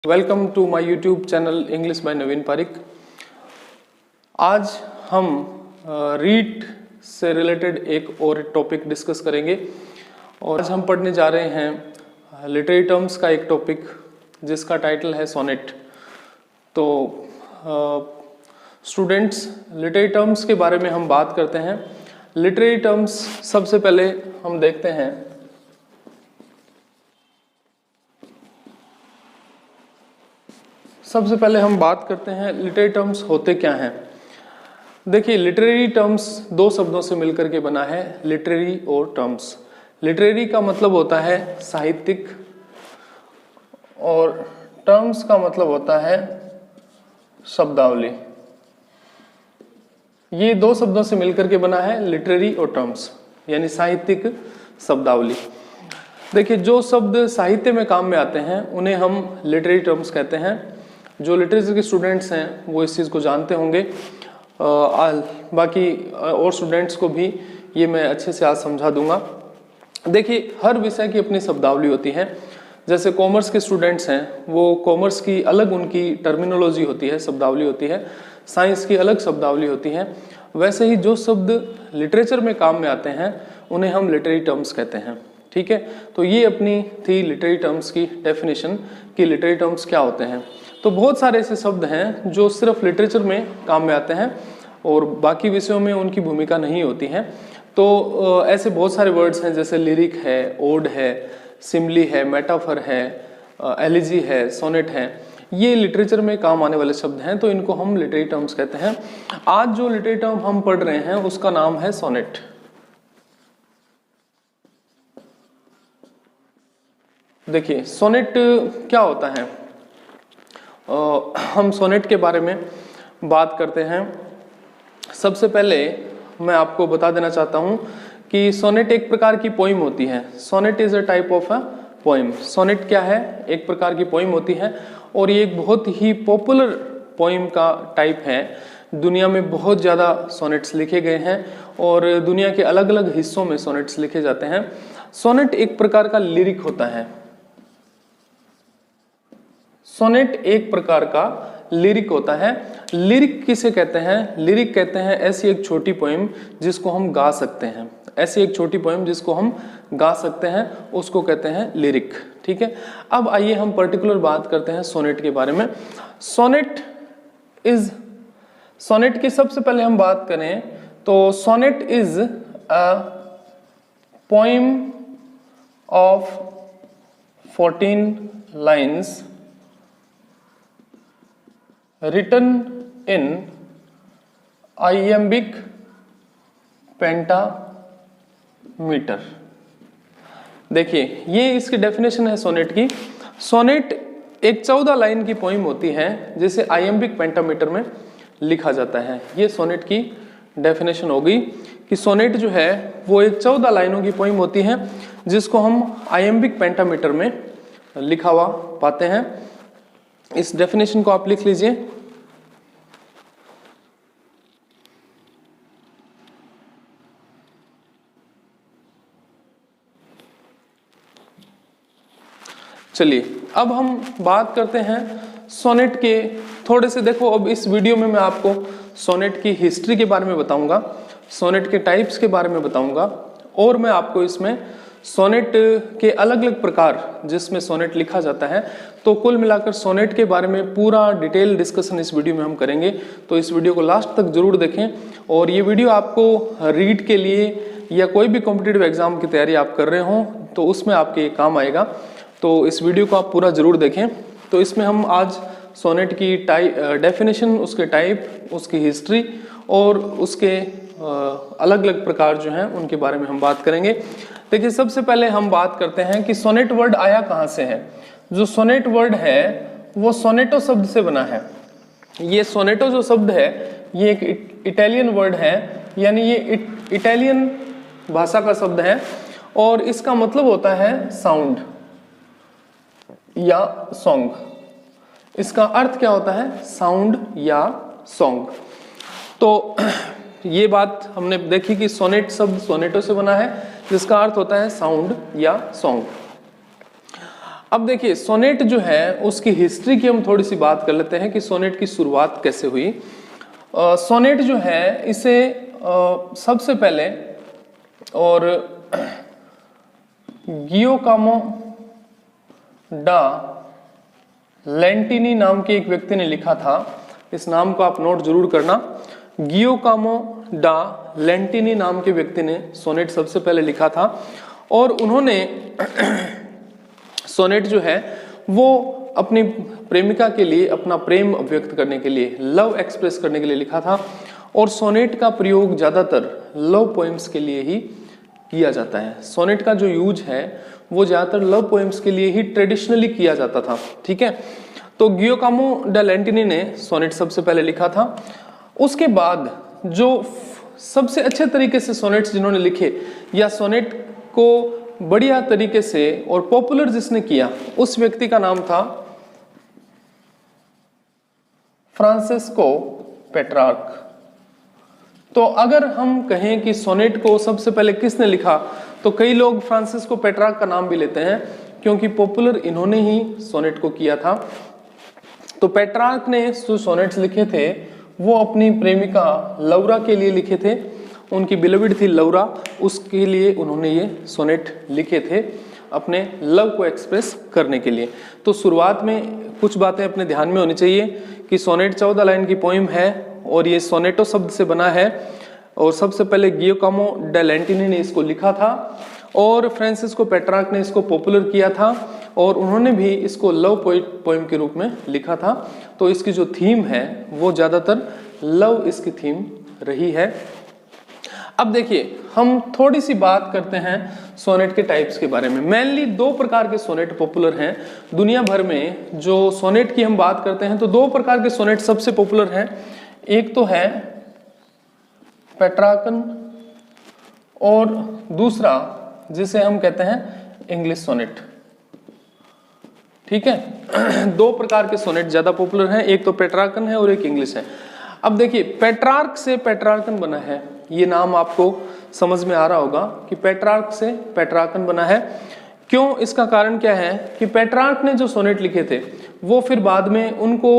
Welcome to my YouTube channel English by Naveen Pareek. आज हम read से रिलेटेड एक और टॉपिक डिस्कस करेंगे और आज हम पढ़ने जा रहे हैं लिटरेरी टर्म्स का एक टॉपिक जिसका टाइटल है सोनेट। तो स्टूडेंट्स, लिटरेरी टर्म्स के बारे में हम बात करते हैं। लिटरेरी टर्म्स सबसे पहले हम देखते हैं हम बात करते हैं लिटरेरी टर्म्स होते क्या हैं। देखिए, लिटरेरी टर्म्स दो शब्दों से मिलकर के बना है, लिटरेरी और टर्म्स। लिटरेरी का मतलब होता है साहित्यिक और टर्म्स का मतलब होता है शब्दावली। ये दो शब्दों से मिलकर के बना है लिटरेरी और टर्म्स, यानी साहित्यिक शब्दावली। देखिए, जो शब्द साहित्य में काम में आते हैं उन्हें हम लिटरेरी टर्म्स कहते हैं। जो लिटरेचर के स्टूडेंट्स हैं वो इस चीज़ को जानते होंगे, बाकी और स्टूडेंट्स को भी ये मैं अच्छे से आज समझा दूंगा। देखिए, हर विषय की अपनी शब्दावली होती है। जैसे कॉमर्स के स्टूडेंट्स हैं, वो कॉमर्स की अलग उनकी टर्मिनोलॉजी होती है, शब्दावली होती है। साइंस की अलग शब्दावली होती है। वैसे ही जो शब्द लिटरेचर में काम में आते हैं उन्हें हम लिटरेरी टर्म्स कहते हैं। ठीक है, तो ये अपनी थी लिटरेरी टर्म्स की डेफिनेशन कि लिटरेरी टर्म्स क्या होते हैं। तो बहुत सारे ऐसे शब्द हैं जो सिर्फ लिटरेचर में काम में आते हैं और बाकी विषयों में उनकी भूमिका नहीं होती है। तो ऐसे बहुत सारे वर्ड्स हैं, जैसे लिरिक है, ओड है, सिमली है, मेटाफर है, एलिजी है, सोनेट है। ये लिटरेचर में काम आने वाले शब्द हैं, तो इनको हम लिटरेरी टर्म्स कहते हैं। आज जो लिटरेरी टर्म हम पढ़ रहे हैं उसका नाम है सोनेट। देखिए, सोनेट क्या होता है। हम सोनेट के बारे में बात करते हैं। सबसे पहले मैं आपको बता देना चाहता हूं कि सोनेट एक प्रकार की पोइम होती है। Sonnet is a type of a poem. Sonnet क्या है? एक प्रकार की पोइम होती है और ये एक बहुत ही पॉपुलर पोइम का टाइप है। दुनिया में बहुत ज़्यादा सोनेट्स लिखे गए हैं और दुनिया के अलग अलग हिस्सों में सोनेट्स लिखे जाते हैं। सोनेट एक प्रकार का लिरिक होता है। सोनेट एक प्रकार का लिरिक होता है। लिरिक किसे कहते हैं? लिरिक कहते हैं ऐसी एक छोटी पोएम जिसको हम गा सकते हैं। ऐसी एक छोटी पोएम जिसको हम गा सकते हैं उसको कहते हैं लिरिक। ठीक है, अब आइए हम पर्टिकुलर बात करते हैं सोनेट के बारे में। सोनेट की सबसे पहले हम बात करें तो sonnet is a poem of 14 lines written in iambic pentameter। देखिए, ये इसकी डेफिनेशन है सोनेट की। सोनेट एक 14 लाइन की पोइम होती है जिसे आइएम्बिक पेंटामीटर में लिखा जाता है। ये सोनेट की डेफिनेशन हो गई कि सोनेट जो है वो एक 14 लाइनों की पोइम होती है जिसको हम आइएम्बिक पेंटामीटर में लिखा हुआ पाते हैं। इस डेफिनेशन को आप लिख लीजिए। चलिए, अब हम बात करते हैं सोनेट के थोड़े से। देखो, अब इस वीडियो में मैं आपको सोनेट की हिस्ट्री के बारे में बताऊंगा, सोनेट के टाइप्स के बारे में बताऊंगा और मैं आपको इसमें सोनेट के अलग अलग प्रकार जिसमें सोनेट लिखा जाता है। तो कुल मिलाकर सोनेट के बारे में पूरा डिटेल डिस्कशन इस वीडियो में हम करेंगे। तो इस वीडियो को लास्ट तक जरूर देखें और ये वीडियो आपको रीड के लिए या कोई भी कॉम्पिटिटिव एग्जाम की तैयारी आप कर रहे हो तो उसमें आपके काम आएगा। तो इस वीडियो को आप पूरा जरूर देखें। तो इसमें हम आज सोनेट की डेफिनेशन, उसके टाइप, उसकी हिस्ट्री और उसके अलग अलग प्रकार जो हैं उनके बारे में हम बात करेंगे। देखिए, सबसे पहले हम बात करते हैं कि सोनेट वर्ड आया कहाँ से है। जो सोनेट वर्ड है वो सोनेटो शब्द से बना है। ये सोनेटो जो शब्द है ये एक इटालियन वर्ड है, यानी ये इटालियन भाषा का शब्द है और इसका मतलब होता है साउंड या सॉन्ग। इसका अर्थ क्या होता है? साउंड या सॉन्ग। तो ये बात हमने देखी कि सोनेट शब्द सोनेटो से बना है जिसका अर्थ होता है साउंड या सॉन्ग। अब देखिए सोनेट जो है उसकी हिस्ट्री की हम थोड़ी सी बात कर लेते हैं कि सोनेट की शुरुआत कैसे हुई। सोनेट जो है इसे सबसे पहले और गियोकामो डा लेंटिनी नाम के एक व्यक्ति ने लिखा था। इस नाम को आप नोट जरूर करना। गियोकामो डा लेंटिनी नाम के व्यक्ति ने सोनेट सबसे पहले लिखा था और उन्होंने सोनेट जो है वो अपनी प्रेमिका के लिए अपना प्रेम व्यक्त करने के लिए, लव एक्सप्रेस करने के लिए लिखा था। और सोनेट का प्रयोग ज्यादातर लव पोएम्स के लिए ही किया जाता है। सोनेट का जो यूज है वो ज्यादातर लव पोएम्स के लिए ही ट्रेडिशनली किया जाता था। ठीक है, तो गियोकामो डा लेंटिनी ने सोनेट सबसे पहले लिखा था। उसके बाद जो सबसे अच्छे तरीके से सोनेट्स जिन्होंने लिखे या सोनेट को बढ़िया तरीके से और पॉपुलर जिसने किया, उस व्यक्ति का नाम था फ्रांसिस्को पेट्रार्क। तो अगर हम कहें कि सोनेट को सबसे पहले किसने लिखा, तो कई लोग फ्रांसिस्को पेट्रार्क का नाम भी लेते हैं क्योंकि पॉपुलर इन्होंने ही सोनेट को किया था। तो पेट्रार्क ने जो सोनेट्स लिखे थे वो अपनी प्रेमिका लौरा के लिए लिखे थे। उनकी बिलविड थी लौरा, उसके लिए उन्होंने ये सोनेट लिखे थे अपने लव को एक्सप्रेस करने के लिए। तो शुरुआत में कुछ बातें अपने ध्यान में होनी चाहिए कि सोनेट 14 लाइन की पोइम है और ये सोनेटो शब्द से बना है और सबसे पहले गियोकामो डा लेंटिनी ने इसको लिखा था और फ्रांसिस्को पेट्रार्क ने इसको पॉपुलर किया था और उन्होंने भी इसको लव पोइम के रूप में लिखा था। तो इसकी जो थीम है वो ज्यादातर लव इसकी थीम रही है। अब देखिए हम थोड़ी सी बात करते हैं सोनेट के टाइप्स के बारे में। मेनली 2 प्रकार के सोनेट पॉपुलर हैं दुनिया भर में। जो सोनेट की हम बात करते हैं तो 2 प्रकार के सोनेट सबसे पॉपुलर हैं। एक तो है पेट्रार्कन और दूसरा जिसे हम कहते हैं इंग्लिश सोनेट। ठीक है, 2 प्रकार के सोनेट ज्यादा पॉपुलर हैं, एक तो पेट्रार्कन है और एक इंग्लिश है। अब देखिए पेट्रार्क से पेट्रार्कन बना है, ये नाम आपको समझ में आ रहा होगा कि पेट्रार्क से पेट्रार्कन बना है। क्यों, इसका कारण क्या है कि पेट्रार्क ने जो सोनेट लिखे थे वो फिर बाद में उनको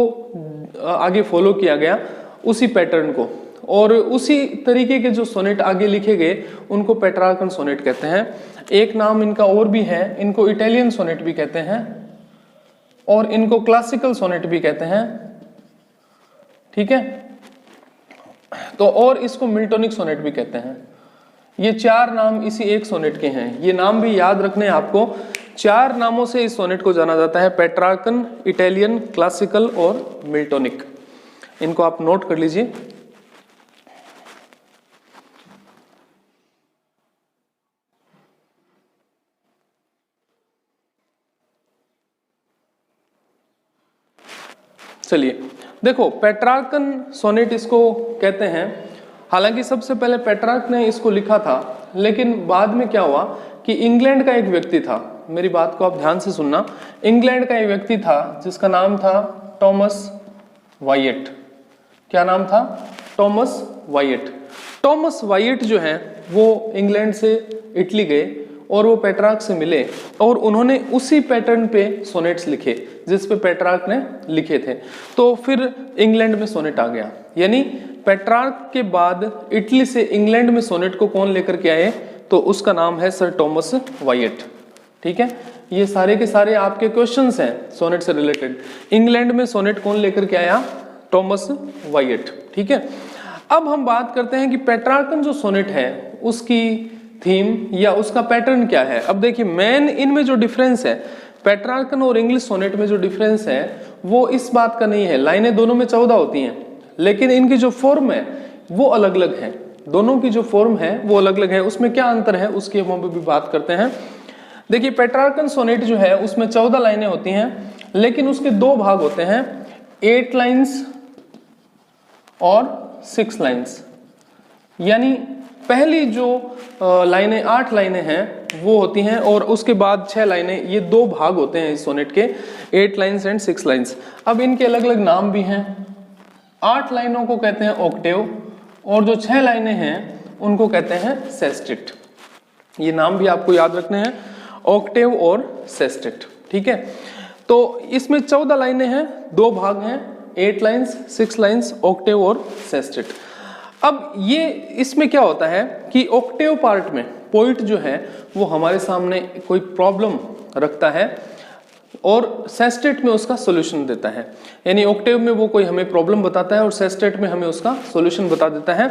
आगे फॉलो किया गया उसी पैटर्न को, और उसी तरीके के जो सोनेट आगे लिखे गए उनको पेट्रार्कन सोनेट कहते हैं। एक नाम इनका और भी है, इनको इटालियन सोनेट भी कहते हैं और इनको क्लासिकल सोनेट भी कहते हैं। ठीक है, तो और इसको मिल्टोनिक सोनेट भी कहते हैं। ये 4 नाम इसी एक सोनेट के हैं। ये नाम भी याद रखने हैं आपको। 4 नामों से इस सोनेट को जाना जाता है, पेट्रार्कन, इटालियन, क्लासिकल और मिल्टोनिक। इनको आप नोट कर लीजिए। चलिए देखो पेट्रार्कन सोनेट इसको कहते हैं। हालांकि सबसे पहले पेट्रार्क ने इसको लिखा था, लेकिन बाद में क्या हुआ कि इंग्लैंड का एक व्यक्ति था, मेरी बात को आप ध्यान से सुनना। इंग्लैंड का एक व्यक्ति था जिसका नाम था टॉमस वाइट। क्या नाम था? Thomas white. टॉमस वाइट जो है वो इंग्लैंड से इटली गए और वो पेट्रार्क से मिले और उन्होंने उसी पैटर्न पे सोनेट्स लिखे जिस पे पेट्रार्क ने लिखे थे। तो फिर इंग्लैंड में सोनेट आ गया, यानी पेट्रार्क के बाद इटली से इंग्लैंड में सोनेट को कौन लेकर के आए, तो उसका नाम है सर टॉमस वाइट। ठीक है, ये सारे के सारे आपके क्वेश्चंस हैं सोनेट से रिलेटेड। इंग्लैंड में सोनेट कौन लेकर के आया? Thomas white. ठीक है, अब हम बात करते हैं कि पेट्रार्कन जो सोनेट है उसकी थीम या उसका पैटर्न क्या है। अब देखिए मेन इनमें जो डिफरेंस है पेट्रार्कन और इंग्लिश सोनेट में जो डिफरेंस है वो इस बात का नहीं है, लाइनें दोनों में 14 होती हैं, लेकिन इनकी जो फॉर्म है वो अलग अलग है। दोनों की जो फॉर्म है वो अलग अलग है। उसमें क्या अंतर है उसकी हम भी बात करते हैं। देखिए पेट्रार्कन सोनेट जो है उसमें 14 लाइनें होती हैं, लेकिन उसके 2 भाग होते हैं, 8 लाइन्स और 6 लाइन्स। यानी पहली जो लाइनें 8 लाइनें हैं वो होती हैं और उसके बाद 6 लाइनें, ये 2 भाग होते हैं इस सोनेट के, 8 लाइन्स एंड 6 लाइन्स। अब इनके अलग अलग नाम भी हैं। 8 लाइनों को कहते हैं ऑक्टेव और जो 6 लाइनें हैं उनको कहते हैं सेस्टेट। ये नाम भी आपको याद रखने हैं, ऑक्टेव और सेस्टेट। ठीक है, तो इसमें 14 लाइनें हैं, 2 भाग हैं, 8 लाइन्स, 6 लाइन्स, ऑक्टेव और सेस्टेट। अब ये इसमें क्या होता है कि ऑक्टेव पार्ट में पोइट जो है वो हमारे सामने कोई प्रॉब्लम रखता है और सेस्टेट में उसका सॉल्यूशन देता है। यानी ऑक्टेव में वो कोई हमें प्रॉब्लम बताता है और सेस्टेट में हमें उसका सॉल्यूशन बता देता है।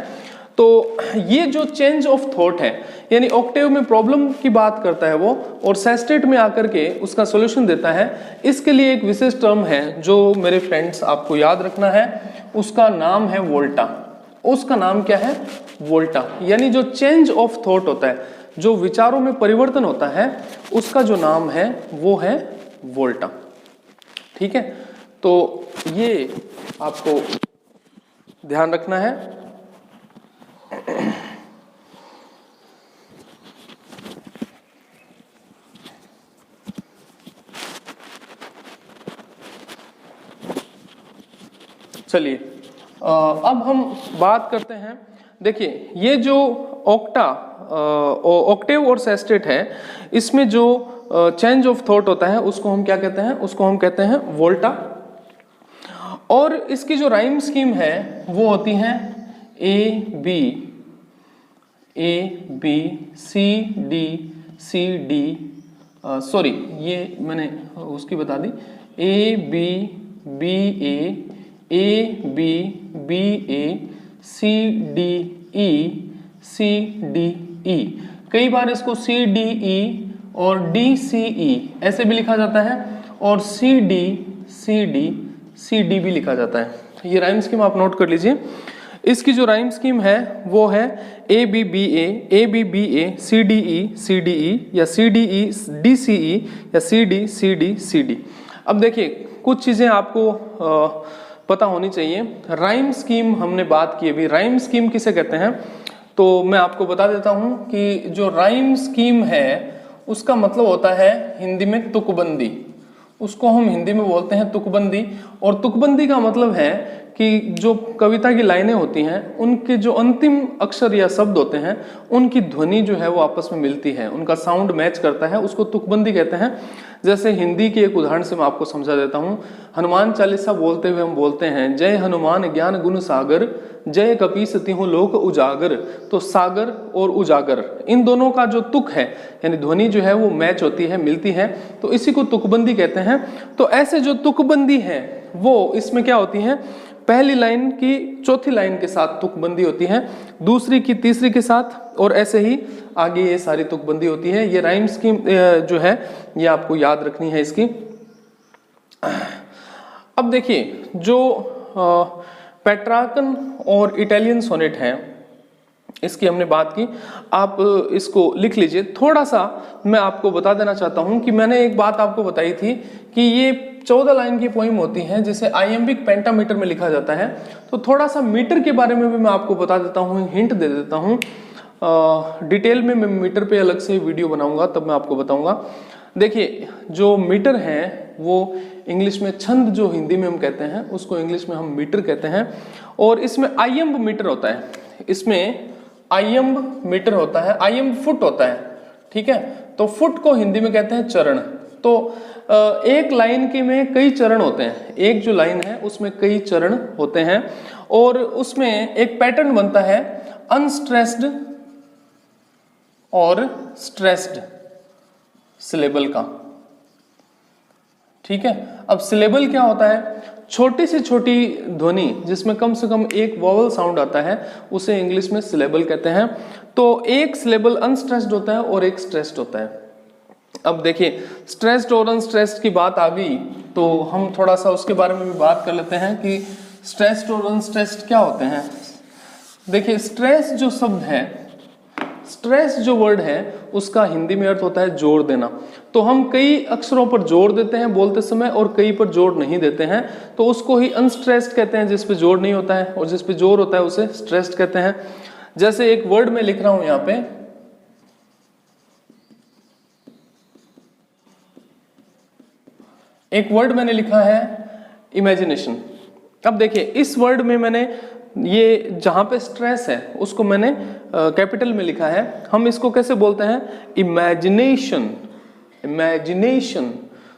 तो ये जो चेंज ऑफ थॉट है, यानी ऑक्टेव में प्रॉब्लम की बात करता है वो और सेस्टेट में आकर के उसका सॉल्यूशन देता है, इसके लिए एक विशेष टर्म है जो मेरे फ्रेंड्स आपको याद रखना है, उसका नाम है वोल्टा। उसका नाम क्या है? वोल्टा। यानी जो चेंज ऑफ थॉट होता है, जो विचारों में परिवर्तन होता है, उसका जो नाम है वो है वोल्टा। ठीक है, तो ये आपको ध्यान रखना है। चलिए अब हम बात करते हैं। देखिए ये जो ऑक्टेव और सेस्टेट है, इसमें जो चेंज ऑफ थॉट होता है उसको हम क्या कहते हैं? उसको हम कहते हैं वोल्टा। और इसकी जो राइम स्कीम है वो होती है A B C D, sorry ये मैंने उसकी बता दी, A B A C D E। कई बार इसको C D E और D C E ऐसे भी लिखा जाता है और C D भी लिखा जाता है। ये राइम स्कीम आप नोट कर लीजिए। इसकी जो राइम स्कीम है वो है A B B A C D E या C D E D C E या C D। अब देखिए कुछ चीजें आपको पता होनी चाहिए। राइम स्कीम हमने बात की अभी, राइम स्कीम किसे कहते हैं? तो मैं आपको बता देता हूं कि जो राइम स्कीम है उसका मतलब होता है हिंदी में तुकबंदी। उसको हम हिंदी में बोलते हैं तुकबंदी। और तुकबंदी का मतलब है कि जो कविता की लाइनें होती हैं उनके जो अंतिम अक्षर या शब्द होते हैं उनकी ध्वनि जो है वो आपस में मिलती है, उनका साउंड मैच करता है, उसको तुकबंदी कहते हैं। जैसे हिंदी के एक उदाहरण से मैं आपको समझा देता हूँ। हनुमान चालीसा बोलते हुए हम बोलते हैं, जय हनुमान ज्ञान गुण सागर, जय कपीस तिहु लोक उजागर। तो सागर और उजागर इन दोनों का जो तुक है यानी ध्वनि जो है वो मैच होती है, मिलती है, तो इसी को तुकबंदी कहते हैं। तो ऐसे जो तुकबंदी है वो इसमें क्या होती है? पहली लाइन की चौथी लाइन के साथ तुकबंदी होती है, दूसरी की तीसरी के साथ, और ऐसे ही आगे ये सारी तुकबंदी होती है। ये राइम स्कीम जो है ये आपको याद रखनी है इसकी। अब देखिए जो पेट्रार्कन और इटालियन सोनेट है इसकी हमने बात की, आप इसको लिख लीजिए। थोड़ा सा मैं आपको बता देना चाहता हूं कि मैंने एक बात आपको बताई थी कि ये 14 लाइन की पोइम होती है जिसे आइएम्बिक पेंटामीटर में लिखा जाता है। तो थोड़ा सा मीटर के बारे में भी मैं आपको बता देता हूँ, हिंट दे देता हूँ। डिटेल में मैं मीटर पे अलग से वीडियो बनाऊंगा तब मैं आपको बताऊंगा। देखिए जो मीटर है वो इंग्लिश में छंद जो हिंदी में हम कहते हैं उसको इंग्लिश में हम मीटर कहते हैं। और इसमें आइएम्ब मीटर होता है, इसमें आइएम्ब मीटर होता है, आइएम्ब फुट होता है। ठीक है, तो फुट को हिंदी में कहते हैं चरण। तो एक लाइन के में कई चरण होते हैं, एक जो लाइन है उसमें कई चरण होते हैं और उसमें एक पैटर्न बनता है अनस्ट्रेस्ड और स्ट्रेस्ड सिलेबल का। ठीक है, अब सिलेबल क्या होता है? छोटी से छोटी ध्वनि जिसमें कम से कम एक वॉवल साउंड आता है उसे इंग्लिश में सिलेबल कहते हैं। तो एक सिलेबल अनस्ट्रेस्ड होता है और एक स्ट्रेस्ड होता है। अब देखिए स्ट्रेस्ड और अनस्ट्रेस्ड की बात आ गई तो हम थोड़ा सा उसके बारे में भी बात कर लेते हैं कि स्ट्रेस्ड और अनस्ट्रेस्ड क्या होते हैं। देखिए स्ट्रेस जो शब्द है, स्ट्रेस जो वर्ड है उसका हिंदी में अर्थ होता है जोर देना। तो हम कई अक्षरों पर जोर देते हैं बोलते समय और कई पर जोर नहीं देते हैं, तो उसको ही अनस्ट्रेस्ड कहते हैं जिस पे जोर नहीं होता है, और जिस पे जोर होता है उसे स्ट्रेस्ड कहते हैं। जैसे एक वर्ड में लिख रहा हूं यहां पे, एक वर्ड मैंने लिखा है इमेजिनेशन। अब देखिए इस वर्ड में मैंने ये जहां पे स्ट्रेस है उसको मैंने कैपिटल में लिखा है। हम इसको कैसे बोलते हैं? Imagination, imagination.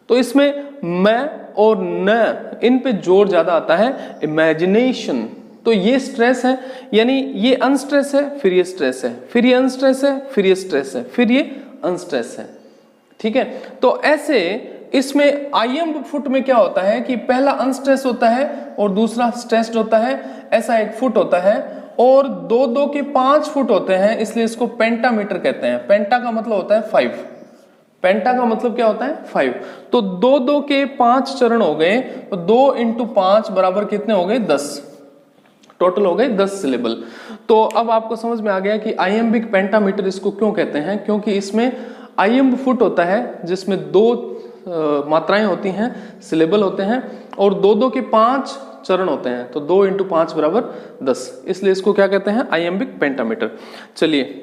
तो तो इसमें मैं और न इन पे जोर ज्यादा आता है, इमेजिनेशन। तो ये स्ट्रेस है, यानी ये अनस्ट्रेस है, फिर ये स्ट्रेस है, फिर ये अनस्ट्रेस है, फिर ये स्ट्रेस है, फिर ये अनस्ट्रेस है। ठीक है, तो ऐसे इसमें आईएम फुट में क्या होता है कि पहला अनस्ट्रेस होता है और दूसरा स्ट्रेस्ड होता है, ऐसा एक फुट होता है, और दो दो के 5 फुट होते हैं, इसलिए इसको पेंटामीटर कहते हैं। पेंटा का मतलब होता है 5, पेंटा का मतलब क्या होता है 5। तो दो दो के 5 चरण हो गए, तो 2 इंटू 5 बराबर कितने हो गए 10, टोटल हो गए 10 सिलेबल। तो अब आपको समझ में आ गया कि आइएम्बिक पेंटामीटर इसको क्यों कहते हैं, क्योंकि इसमें आइएम्ब फुट होता है जिसमें 2 मात्राएं होती हैं, सिलेबल होते हैं, और 2 2 के 5 चरण होते हैं, तो 2 इंटू 5 बराबर 10, इसलिए इसको क्या कहते हैं आइएम्बिक पेंटामीटर। चलिए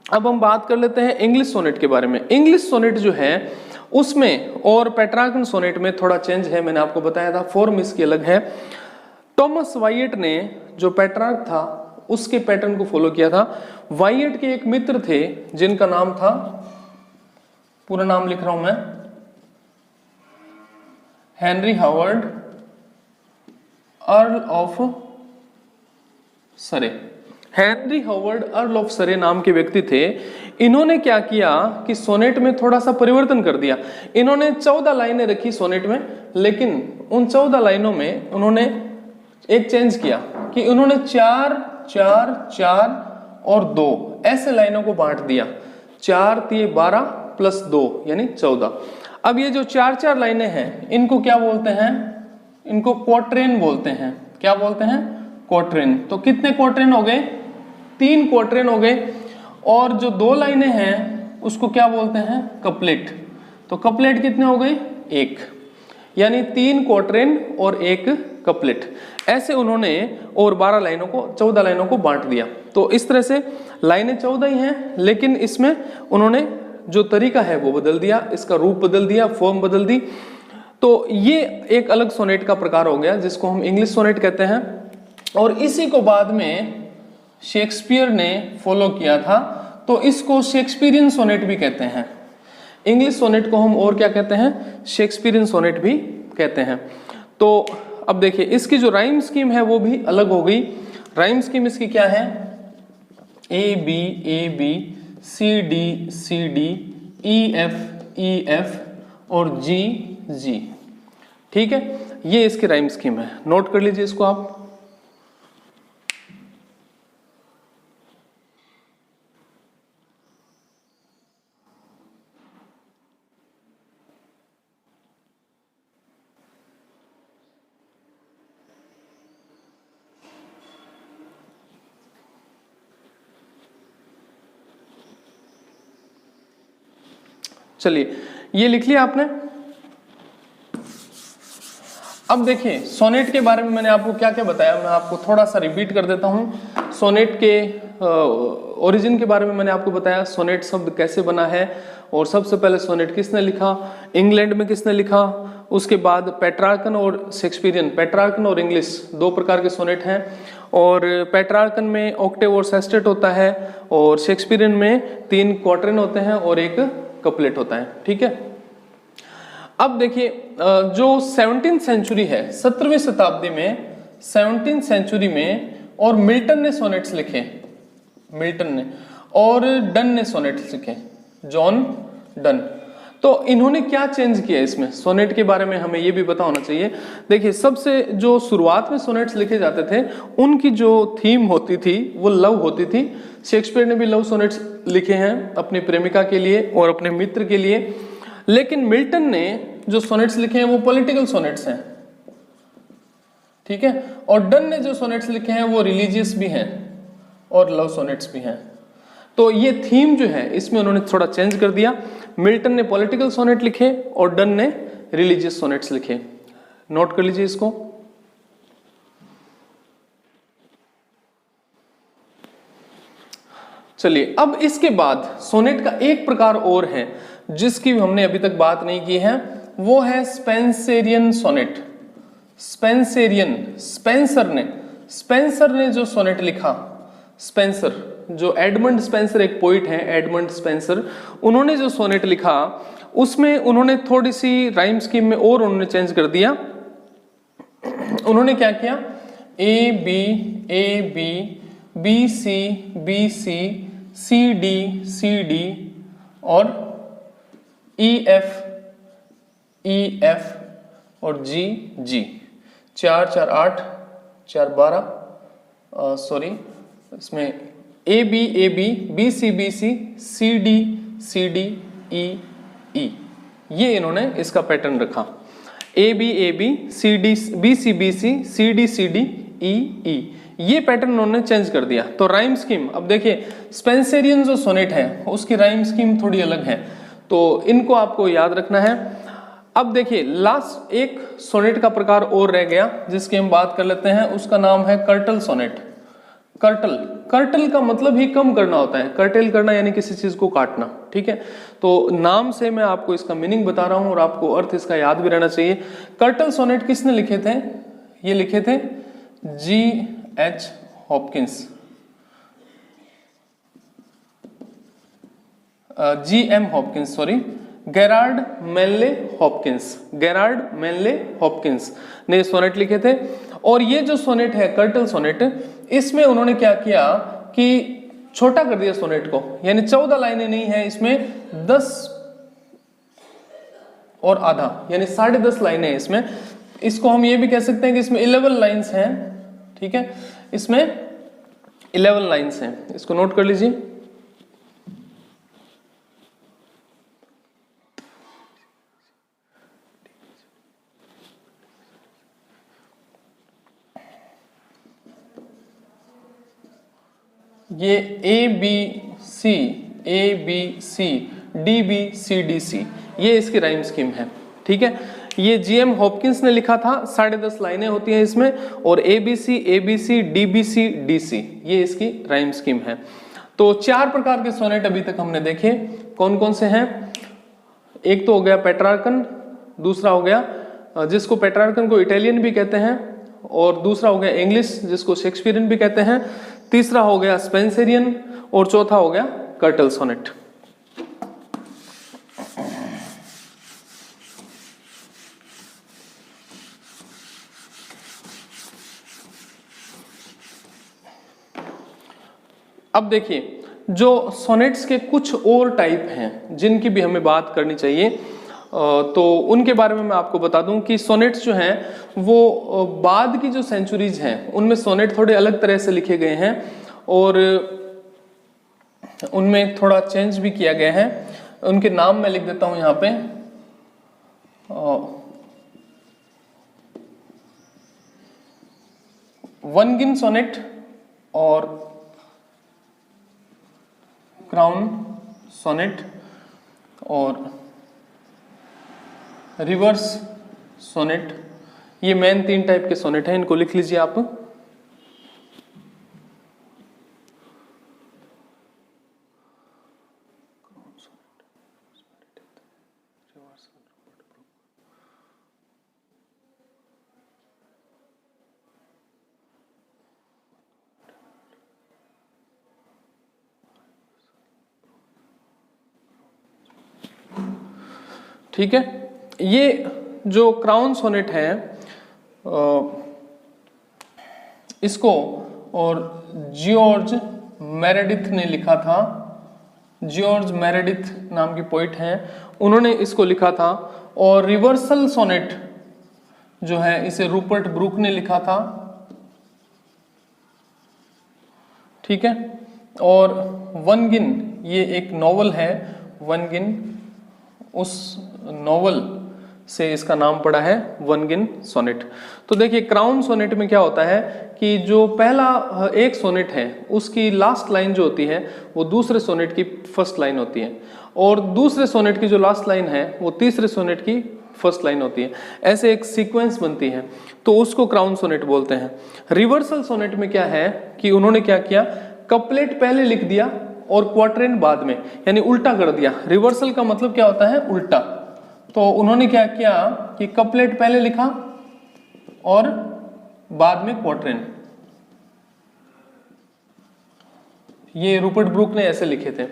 अब हम बात कर लेते हैं इंग्लिश सोनेट के बारे में। इंग्लिश सोनेट जो है उसमें और पेट्रार्कन सोनेट में थोड़ा चेंज है, मैंने आपको बताया था, फॉर्म इसकी अलग है। थॉमस वाइएट ने जो पेट्रार्क था उसके पैटर्न को फॉलो किया था। वाइएट के एक मित्र थे जिनका नाम था, पूरा नाम लिख रहा हूं मैं, Henry Howard Earl of Surrey. Henry Howard Earl of Surrey नाम के व्यक्ति थे। इन्होंने क्या किया कि सोनेट में थोड़ा सा परिवर्तन कर दिया। इन्होंने 14 लाइनें रखी सोनेट में, लेकिन उन 14 लाइनों में उन्होंने एक चेंज किया कि उन्होंने 4 4 4 और 2 ऐसे लाइनों को बांट दिया। 4 3 12 प्लस 2 यानी 14। अब ये जो 4 4 लाइनें हैं इनको क्या बोलते हैं, इनको क्वार्टेन बोलते हैं। क्या बोलते हैं, क्वार्टेन। तो कितने क्वार्टेन हो गए, 3 क्वार्टेन हो गए। और जो 2 लाइनें हैं उसको क्या बोलते हैं, कपलेट। तो कपलेट कितने हो गए, 1, यानी 3 क्वार्टेन और 1 कपलेट। ऐसे उन्होंने और 12 लाइनों को, 14 लाइनों को बांट दिया। तो इस तरह से लाइनें 14 ही हैं, लेकिन इसमें उन्होंने जो तरीका है वो बदल दिया, इसका रूप बदल दिया, फॉर्म बदल दी। तो ये एक अलग सोनेट का प्रकार हो गया जिसको हम इंग्लिश सोनेट कहते हैं। और इसी को बाद में शेक्सपियर ने फॉलो किया था, तो इसको शेक्सपियरियन सोनेट भी कहते हैं। इंग्लिश सोनेट को हम और क्या कहते हैं, शेक्सपियरियन सोनेट भी कहते हैं। तो अब देखिए इसकी जो राइम स्कीम है वो भी अलग हो गई। राइम स्कीम इसकी क्या है, A B C D E F और जी। ठीक है, ये इसकी राइम स्कीम है, नोट कर लीजिए इसको आप। चलिए ये लिख लिया आपने। अब देखिए सोनेट के बारे में मैंने आपको क्या क्या बताया, मैं आपको थोड़ा सा रिपीट कर देता हूं। सोनेट के ओरिजिन के बारे में मैंने आपको बताया, सोनेट शब्द कैसे बना है, और सबसे पहले सोनेट किसने लिखा, इंग्लैंड में किसने लिखा। उसके बाद पेट्रार्कन और शेक्सपियरियन, पेट्रार्कन और इंग्लिश 2 प्रकार के सोनेट हैं। और पेट्रार्कन में ऑक्टेव और सेस्टेट होता है, और शेक्सपियरियन में 3 क्वार्टेन होते हैं और 1 कपलेट होता है। ठीक है, अब देखिए जो 17वीं सेंचुरी है, 17वीं शताब्दी में 17वीं सेंचुरी में, और मिल्टन ने सोनेट्स लिखे, मिल्टन ने, और डन ने सोनेट्स लिखे, जॉन डन। तो इन्होंने क्या चेंज किया इसमें, सोनेट के बारे में हमें ये भी पता होना चाहिए। देखिए सबसे जो शुरुआत में सोनेट्स लिखे जाते थे उनकी जो थीम होती थी वो लव होती थी। शेक्सपियर ने भी लव सोनेट्स लिखे हैं अपनी प्रेमिका के लिए और अपने मित्र के लिए। लेकिन मिल्टन ने जो सोनेट्स लिखे हैं वो पॉलिटिकल सोनेट्स हैं। ठीक है, और डन ने जो सोनेट्स लिखे हैं वो रिलीजियस भी हैं और लव सोनेट्स भी हैं। तो ये थीम जो है इसमें उन्होंने थोड़ा चेंज कर दिया। मिल्टन ने पॉलिटिकल सोनेट लिखे और डन ने रिलीजियस सोनेट्स लिखे। नोट कर लीजिए इसको। चलिए अब इसके बाद सोनेट का एक प्रकार और है जिसकी हमने अभी तक बात नहीं की है, वो है स्पेंसरियन सोनेट। स्पेंसरियन, स्पेंसर ने जो सोनेट लिखा, स्पेंसर जो एडमंड स्पेंसर एक पोइट हैं, एडमंड स्पेंसर, उन्होंने जो सोनेट लिखा उसमें उन्होंने थोड़ी सी राइम स्कीम में और उन्होंने चेंज कर दिया। उन्होंने क्या किया, A B B C C D और ई एफ और जी 4 4 8 4 12 सॉरी, इसमें ए बी सी डी ई, ये इन्होंने इसका पैटर्न रखा। ए बी सी डी ई, ये पैटर्न उन्होंने चेंज कर दिया। तो राइम स्कीम, अब देखिए स्पेंसरियन जो सोनेट है उसकी राइम स्कीम थोड़ी अलग है, तो इनको आपको याद रखना है। अब देखिए लास्ट एक सोनेट का प्रकार और रह गया जिसकी हम बात कर लेते हैं, उसका नाम है कर्टल सोनेट। कर्टल का मतलब ही कम करना होता है, कर्टेल करना यानी किसी चीज को काटना, ठीक है। तो नाम से मैं आपको इसका मीनिंग बता रहा हूं और आपको अर्थ इसका याद भी रहना चाहिए। कर्टल सोनेट किसने लिखे थे, ये लिखे थे G.H. Hopkins, G.M. Hopkins sorry, Gerard Manley Hopkins ने सोनेट लिखे थे। और ये जो सोनेट है कर्टल सोनेट, इसमें उन्होंने क्या किया कि छोटा कर दिया सोनेट को, यानी 14 लाइनें नहीं है इसमें, 10 और आधा यानी 10.5 लाइनें हैं इसमें। इसको हम ये भी कह सकते हैं कि इसमें 11 लाइन्स हैं, ठीक है, इसमें 11 लाइन्स हैं, इसको नोट कर लीजिए। ये ए बी सी डी सी, ये इसकी राइम स्कीम है, ठीक है। ये जीएम हॉपकिंस ने लिखा था, 10.5 लाइनें होती हैं इसमें, और ए बी सी डी सी, ये इसकी राइम स्कीम है। तो 4 प्रकार के सोनेट अभी तक हमने देखे, कौन कौन से हैं। एक तो हो गया पेट्रार्कन, दूसरा हो गया जिसको पेट्रार्कन को इटालियन भी कहते हैं, और दूसरा हो गया इंग्लिश जिसको शेक्सपियरियन भी कहते हैं, तीसरा हो गया स्पेंसरियन, और चौथा हो गया कर्टल सोनेट। अब देखिए जो सोनेट्स के कुछ और टाइप हैं जिनकी भी हमें बात करनी चाहिए, तो उनके बारे में मैं आपको बता दूं कि सोनेट्स जो हैं वो बाद की जो सेंचुरीज हैं उनमें सोनेट थोड़े अलग तरह से लिखे गए हैं और उनमें थोड़ा चेंज भी किया गया है। उनके नाम मैं लिख देता हूं यहाँ पे। वनगिन सोनेट और क्राउन सोनेट और रिवर्स सोनेट, ये मेन 3 टाइप के सोनेट हैं, इनको लिख लीजिए आप। ठीक है, ये जो क्राउन सोनेट है इसको और जॉर्ज मेरेडिथ ने लिखा था। जॉर्ज मेरेडिथ नाम की पोइट हैं, उन्होंने इसको लिखा था। और रिवर्सल सोनेट जो है इसे रूपर्ट ब्रूक ने लिखा था, ठीक है। और वनगिन, ये एक नॉवल है वनगिन, उस नॉवल से इसका नाम पड़ा है वनगिन सोनेट। तो देखिए क्राउन सोनेट में क्या होता है कि जो पहला एक सोनेट है उसकी लास्ट लाइन जो होती है वो दूसरे सोनेट की फर्स्ट लाइन होती है, और दूसरे सोनेट की जो लास्ट लाइन है वो तीसरे सोनेट की फर्स्ट लाइन होती है। ऐसे एक सीक्वेंस बनती है, तो उसको क्राउन सोनेट बोलते हैं। रिवर्सल सोनेट में क्या है कि उन्होंने क्या किया, कपलेट पहले लिख दिया और क्वार्टरेन बाद में, यानी उल्टा कर दिया। रिवर्सल का मतलब क्या होता है, उल्टा। तो उन्होंने क्या किया कि कपलेट पहले लिखा और बाद में क्वार्टरेन। ये रूपर्ट ब्रूक ने ऐसे लिखे थे।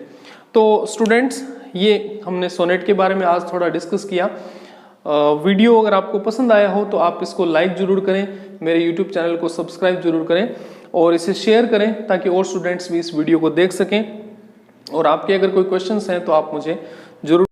तो स्टूडेंट्स, ये हमने सोनेट के बारे में आज थोड़ा डिस्कस किया। वीडियो अगर आपको पसंद आया हो तो आप इसको लाइक जरूर करें, मेरे यूट्यूब चैनल को सब्सक्राइब जरूर करें और इसे शेयर करें ताकि और स्टूडेंट्स भी इस वीडियो को देख सकें। और आपके अगर कोई क्वेश्चंस हैं तो आप मुझे जरूर